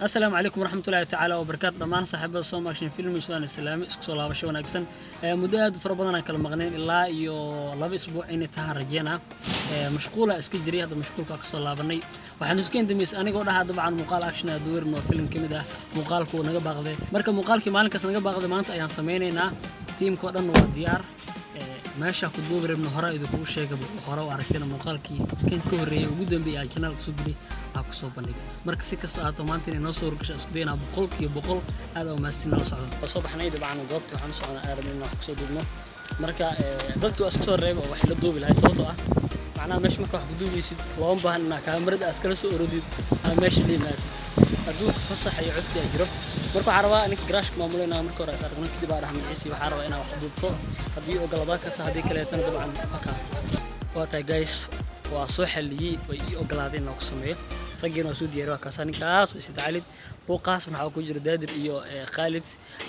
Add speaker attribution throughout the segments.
Speaker 1: السلام عليكم ورحمة الله تعالى وبركاته دمان صاحبة الصوم عشان فيلم سؤال السلامي اسكو الله بشو ناقصن مدة فربنا كلام مغنين إلا يو لبي أسبوع إني تهرجينا مشغولة اسكجري هذا مشغول كأكسر الله بني وحنسكين دميس أنا قول هذا طبعا مقال أكشن أدوير إنه فيلم كمده مقالكو نجا باغذي مركب مقالك مالك كس نجا باغذي ما أنت أيام سمينينا تيم كودن وديار meesha ku duub reebno hore idin kugu sheegay hore oo aragtayna muuqaalkii kan ka horeeyay ugu dambeeyay channel ku soo gudbay ku soo bandhigay marka si kasta aad maanta inoo soo urgasho isku dayna boqol aad oo maastin la socdo soo baxnay dabcan goobta waxaan socnaa aarmin wax ku soo duubno marka dadku iska soo reebo wax la duubi lahayd sababtoo ah macnaha meesha marka wax ku duubaysid loo baahnaa kaamirada askala soo orodid meesha liimaatid adduunka fasax iyo codsi ay jiro marka waxaan rabaa inaan garaash maamulayna marka hore asargno kadib aan raxmiciisi waxaan rabaa inaan wax duubto haddii ogolaada ka saxday kaleetana dabcan baka waata guys waa soo xaliyay way ogolaadeen inaan ku sameeyo raggeena soo diyaar waa kaas ninkaas way sidaalid oo qaas waxa ku jira daadir iyo Khalid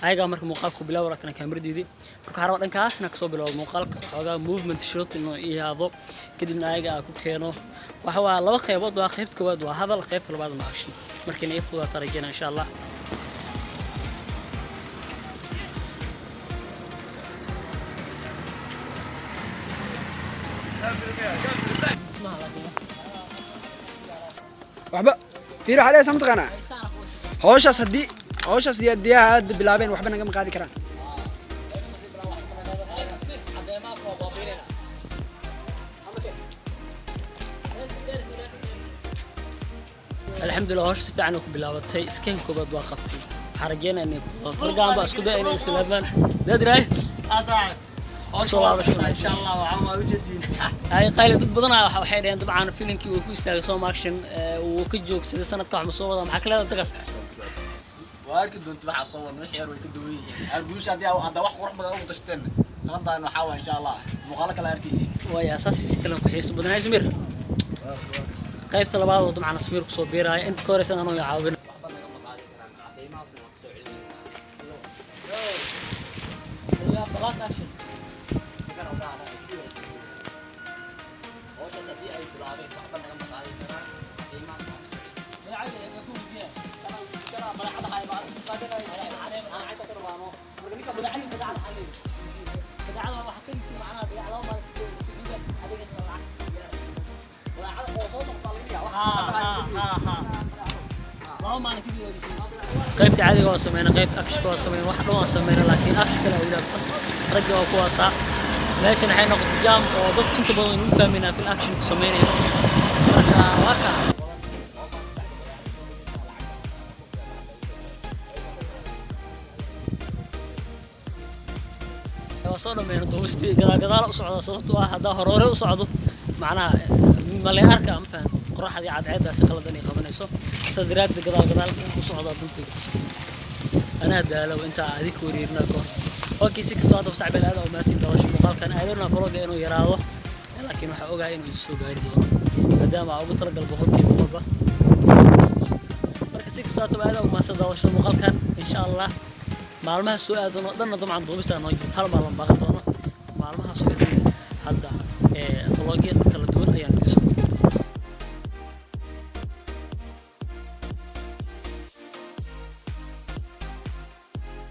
Speaker 1: ayaga marka muuqaalku bilaw rakana kaamiradeedii marka waxaan rabaa dhankaasna ka soo bilaw muuqaalka xogaa movement shot inuu iyaado kadibna ayaga ku keeno waxa waa laba qaybood waa qaybta koowaad waa hadal qaybta labaad ma action markii ay fuuda tarajina insha Allah
Speaker 2: waxba fiiro xalay samtaqana hawshaas diyaad bilaabeen waxba naga qaadi karaan
Speaker 1: الحمد لله هوش في عنك بلاوتي اسكين كوباد واقفتي حرجينا اني طرقان با اسكو داينا استلابان دادراي اصاحب ان شاء الله وعما وجدين هاي قايله dad badan waxay dhaheen dabcan filimkii uu ku istaagay soo action uu ka joogsaday sanadka wax soo wada maxaa kale dagas
Speaker 3: waarkii doonto waxa soo wada wixii yar way ka duwan yihiin arguush hadii hadda wax qurux badan ugu tashteen sanadaan waxa waa insha Allah muuqaal kale arkaysiin
Speaker 1: way asaasi kale ku xiisto badan ay samir qaybta labaad oo dabcan samir ku soo biiray inta kooraysan anoo yaawin قيبتي عادي هو سمينا قيبت أكش هو سمينا واحد هو سمينا لكن أكش كله ولا بس رجع وقواسا ليش نحن نقطة جام وضفت أنت بدون فهمنا في الأكشن سمينا واقع وصلنا من دوستي قدر أصعد صوت واحد هروري أصعده معناه مالي أركام فهمت قرحة دي عاد سقلدني قبنيسو سدرات قدال وصعد ضدي قصتي أنا دا لو أنت هذيك وريرنا كور أوكي سكستو هذا صعب هذا وما سيد دوش مقال كان أيضا فروق إنه يراوه لكن waxa ogaay inuu soo gaari doono maadaama uu talagal boqolkiiba boqolba marka six start baada oo maasada oo muuqaalkan insha Allah maalmaha soo aadano dhanna dabcan duubista noo jirto hal maalin baqan doono maalmaha soo hadda vlogyo kala duwan ayaan idin soo